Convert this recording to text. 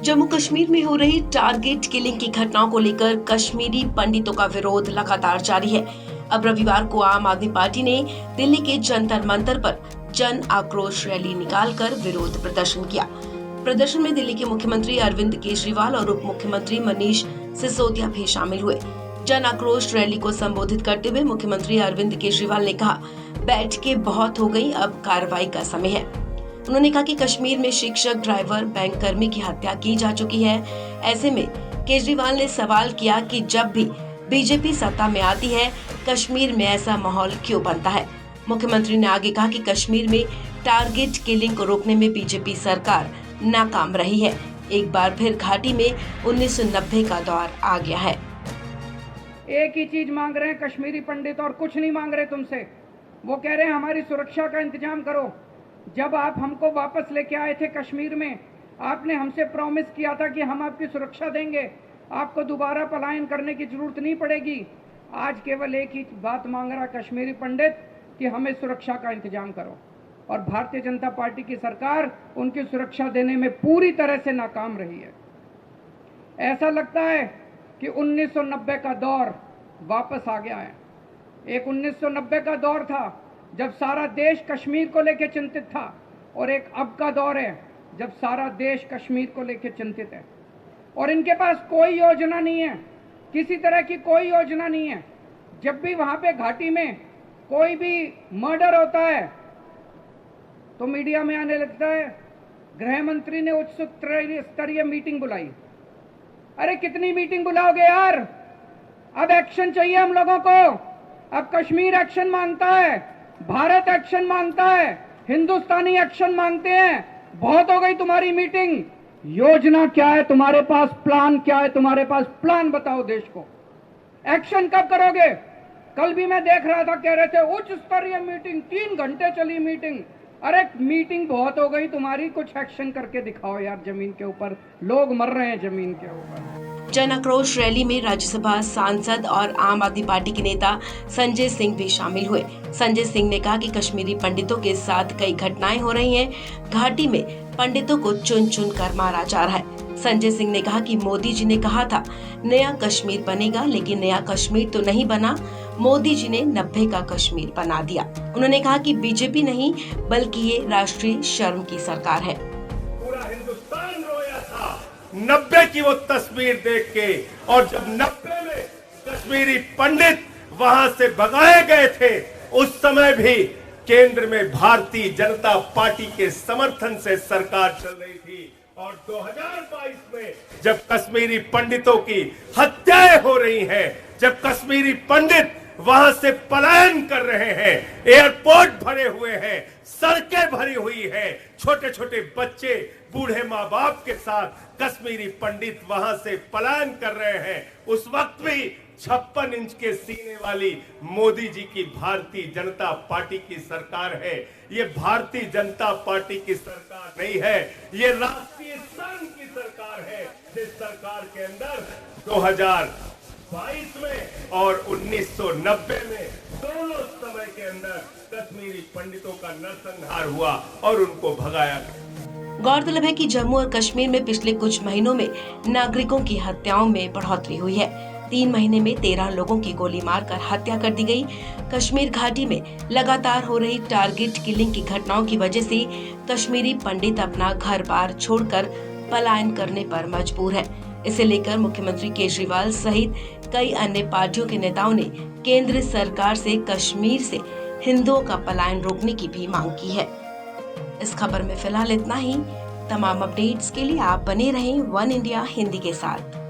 जम्मू कश्मीर में हो रही टारगेट किलिंग की घटनाओं को लेकर कश्मीरी पंडितों का विरोध लगातार जारी है। अब रविवार को आम आदमी पार्टी ने दिल्ली के जंतर मंतर पर जन आक्रोश रैली निकालकर विरोध प्रदर्शन किया। प्रदर्शन में दिल्ली के मुख्यमंत्री अरविंद केजरीवाल और उप मुख्यमंत्री मनीष सिसोदिया भी शामिल हुए। जन आक्रोश रैली को संबोधित करते हुए मुख्यमंत्री अरविंद केजरीवाल ने कहा, बैठ के बहुत हो गई, अब कार्रवाई का समय है। उन्होंने कहा कि कश्मीर में शिक्षक, ड्राइवर, बैंक कर्मी की हत्या की जा चुकी है। ऐसे में केजरीवाल ने सवाल किया कि जब भी बीजेपी सत्ता में आती है, कश्मीर में ऐसा माहौल क्यों बनता है। मुख्यमंत्री ने आगे कहा कि कश्मीर में टारगेट किलिंग को रोकने में बीजेपी सरकार नाकाम रही है। एक बार फिर घाटी में 1990 का दौर आ गया है। एक ही चीज मांग रहे हैं कश्मीरी पंडित, और कुछ नहीं मांग रहे तुमसे। वो कह रहे हैं हमारी सुरक्षा का इंतजाम करो। जब आप हमको वापस लेके आए थे कश्मीर में, आपने हमसे प्रॉमिस किया था कि हम आपकी सुरक्षा देंगे, आपको दोबारा पलायन करने की जरूरत नहीं पड़ेगी। आज केवल एक ही बात मांग रहा कश्मीरी पंडित कि हमें सुरक्षा का इंतजाम करो, और भारतीय जनता पार्टी की सरकार उनकी सुरक्षा देने में पूरी तरह से नाकाम रही है। ऐसा लगता है कि 1990 का दौर वापस आ गया है। एक 1990 का दौर था जब सारा देश कश्मीर को लेकर चिंतित था, और एक अब का दौर है जब सारा देश कश्मीर को लेकर चिंतित है। और इनके पास कोई योजना नहीं है, किसी तरह की कोई योजना नहीं है। जब भी वहां पे घाटी में कोई भी मर्डर होता है तो मीडिया में आने लगता है गृह मंत्री ने उच्च स्तरीय मीटिंग बुलाई। अरे कितनी मीटिंग बुलाओगे यार? अब एक्शन चाहिए हम लोगों को। अब कश्मीर एक्शन मांगता है, भारत एक्शन मांगता है, हिंदुस्तानी एक्शन मांगते हैं। बहुत हो गई तुम्हारी मीटिंग। योजना क्या है तुम्हारे पास? प्लान क्या है तुम्हारे पास? प्लान बताओ देश को। एक्शन कब करोगे? कल भी मैं देख रहा था, कह रहे थे उच्च स्तरीय मीटिंग, 3 घंटे चली मीटिंग। अरे मीटिंग बहुत हो गई तुम्हारी, कुछ एक्शन करके दिखाओ यार। जमीन के ऊपर लोग मर रहे हैं, जमीन के ऊपर। जन आक्रोश रैली में राज्यसभा सांसद और आम आदमी पार्टी के नेता संजय सिंह भी शामिल हुए। संजय सिंह ने कहा कि कश्मीरी पंडितों के साथ कई घटनाएं हो रही हैं। घाटी में पंडितों को चुन चुन कर मारा जा रहा है। संजय सिंह ने कहा कि मोदी जी ने कहा था नया कश्मीर बनेगा, लेकिन नया कश्मीर तो नहीं बना। मोदी जी ने 90 का कश्मीर बना दिया। उन्होंने कहा कि बीजेपी नहीं बल्कि ये राष्ट्रीय शर्म की सरकार है। पूरा हिंदुस्तान रोया था 90 की वो तस्वीर देख के, और जब 90 में कश्मीरी पंडित वहां से भगाए गए थे, उस समय भी केंद्र में भारतीय जनता पार्टी के समर्थन से सरकार चल रही थी। और 2022 में जब कश्मीरी पंडितों की हत्याएं हो रही हैं, जब कश्मीरी पंडित वहां से पलायन कर रहे हैं, एयरपोर्ट भरे हुए हैं, सड़कें भरी हुई है, छोटे छोटे बच्चे बूढ़े माँ बाप के साथ कश्मीरी पंडित वहां से पलायन कर रहे हैं, उस वक्त भी 56 इंच के सीने वाली मोदी जी की भारतीय जनता पार्टी की सरकार है। ये भारतीय जनता पार्टी की सरकार नहीं है, ये राष्ट्रीय संघ की सरकार है। जिस सरकार के अंदर 2022 में और 1990 में दोनों समय के अंदर कश्मीरी पंडितों का नरसंहार हुआ और उनको भगाया गया। गौरतलब है कि जम्मू और कश्मीर में पिछले कुछ महीनों में नागरिकों की हत्याओं में बढ़ोतरी हुई है। 3 महीने में 13 लोगों की गोली मारकर हत्या कर दी गई। कश्मीर घाटी में लगातार हो रही टारगेट किलिंग की घटनाओं की वजह से कश्मीरी पंडित अपना घर बार छोड़कर पलायन करने पर मजबूर है। इसे लेकर मुख्यमंत्री केजरीवाल सहित कई अन्य पार्टियों के नेताओं ने केंद्र सरकार से कश्मीर से हिंदुओं का पलायन रोकने की भी मांग की है। इस खबर में फिलहाल इतना ही। तमाम अपडेट्स के लिए आप बने रहें वन इंडिया हिंदी के साथ।